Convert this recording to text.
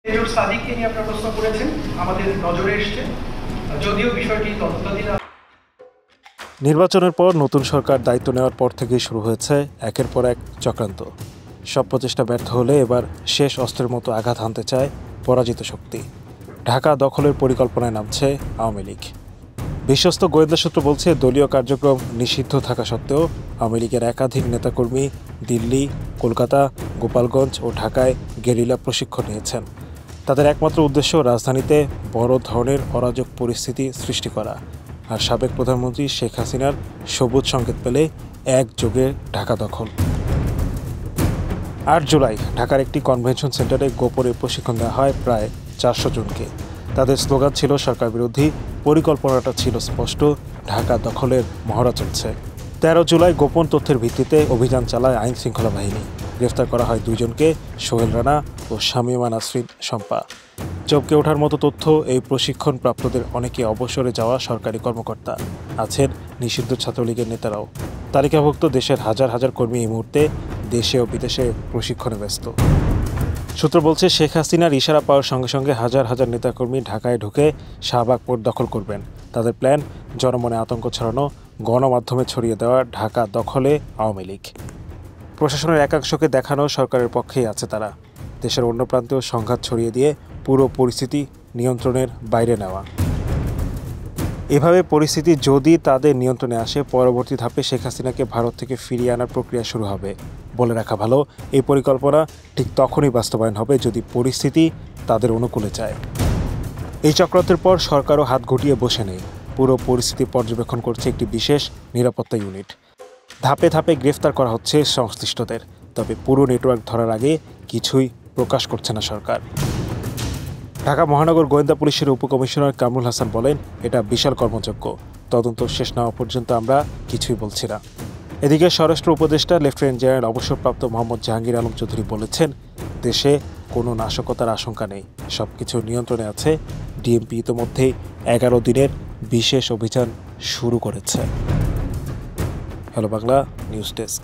Major সাদিককে নিয়ে আপনারা প্রশ্ন করেছেন, আমাদের নজরে এসছে, যদিও বিষয়টি তদন্তাধীন। নির্বাচনের পর নতুন সরকার দায়িত্ব নেওয়ার পর থেকেই শুরু হয়েছে একের পর এক চক্রান্ত। সব প্রচেষ্টা ব্যর্থ হলে এবার শেষ অস্ত্রের মতো আঘাত হানতে চায় পরাজিত শক্তি। ঢাকা দখলের পরিকল্পনায় নামছে আওয়ামী লীগ। বিশ্বস্ত গোয়েন্দা সূত্র বলছে, দলীয় কার্যক্রম নিষিদ্ধ থাকা সত্ত্বেও আওয়ামী লীগের একাধিক নেতাকর্মী দিল্লি, কলকাতা, গোপালগঞ্জ ও ঢাকায় গেরিলা প্রশিক্ষণ নিয়েছেন। তাদের একমাত্র উদ্দেশ্য রাজধানীতে বড় ধরনের অরাজক পরিস্থিতি সৃষ্টি করা। আর সাবেক প্রধানমন্ত্রী শেখ হাসিনার সবুজ সংকেত পেলে একযোগে ঢাকা দখল। ৮ জুলাই ঢাকার একটি কনভেনশন সেন্টারে গোপনে প্রশিক্ষণ দেওয়া হয় প্রায় 400 জনকে। তাদের স্লোগান ছিল সরকার বিরোধী, পরিকল্পনাটা ছিল স্পষ্ট, ঢাকা দখলের মহড়া চলছে। 13 জুলাই গোপন তথ্যের ভিত্তিতে অভিযান চালায় আইন শৃঙ্খলা বাহিনী। গ্রেফতার করা হয় 2 জনকে, সোহেল রানা ও শামীমা নাসরিন শম্পা। চমকে ওঠার মতো তথ্য, এই প্রশিক্ষণ প্রাপ্তদের অনেকে অবসরে যাওয়া সরকারি কর্মকর্তা, আছেন নিষিদ্ধ ছাত্রলীগের নেতারাও। তালিকাভুক্ত দেশের হাজার হাজার কর্মী এই মুহূর্তে দেশে ও বিদেশে প্রশিক্ষণে ব্যস্ত। সূত্র বলছে, শেখ হাসিনার ইশারা পাওয়ার সঙ্গে সঙ্গে হাজার হাজার নেতাকর্মী ঢাকায় ঢুকে শাহবাগ পোর্ট দখল করবেন। তাদের প্ল্যান, জনমনে আতঙ্ক ছড়ানো, গণমাধ্যমে ছড়িয়ে দেওয়া ঢাকা দখলে আওয়ামী লীগ। প্রশাসনের একাংশকে দেখানো সরকারের পক্ষেই আছে তারা। দেশের অন্য প্রান্তেও সংঘাত ছড়িয়ে দিয়ে পুরো পরিস্থিতি নিয়ন্ত্রণের বাইরে নেওয়া। এভাবে পরিস্থিতি যদি তাদের নিয়ন্ত্রণে আসে, পরবর্তী ধাপে শেখ হাসিনাকে ভারত থেকে ফিরিয়ে আনার প্রক্রিয়া শুরু হবে। বলে রাখা ভালো, এই পরিকল্পনা ঠিক তখনই বাস্তবায়ন হবে যদি পরিস্থিতি তাদের অনুকূলে যায়। এই চক্রান্তের পর সরকারও হাত গুটিয়ে বসে নেই। পুরো পরিস্থিতি পর্যবেক্ষণ করছে একটি বিশেষ নিরাপত্তা ইউনিট। ধাপে ধাপে গ্রেফতার করা হচ্ছে সংশ্লিষ্টদের। তবে পুরো নেটওয়ার্ক ধরার আগে কিছুই প্রকাশ করছে না সরকার। ঢাকা মহানগর গোয়েন্দা পুলিশের উপকমিশনার কামরুল হাসান বলেন, এটা বিশাল কর্মযজ্ঞ। তদন্ত শেষ না হওয়া পর্যন্ত আমরা কিছুই বলছি না। এদিকে স্বরাষ্ট্র উপদেষ্টা লেফটেন্যান্ট জেনারেল অবসরপ্রাপ্ত মোহাম্মদ জাহাঙ্গীর আলম চৌধুরী বলেছেন, দেশে কোনো নাশকতার আশঙ্কা নেই, সবকিছু নিয়ন্ত্রণে আছে। ডিএমপি ইতোমধ্যেই 11 দিনের বিশেষ অভিযান শুরু করেছে। Hello Bangla news desk.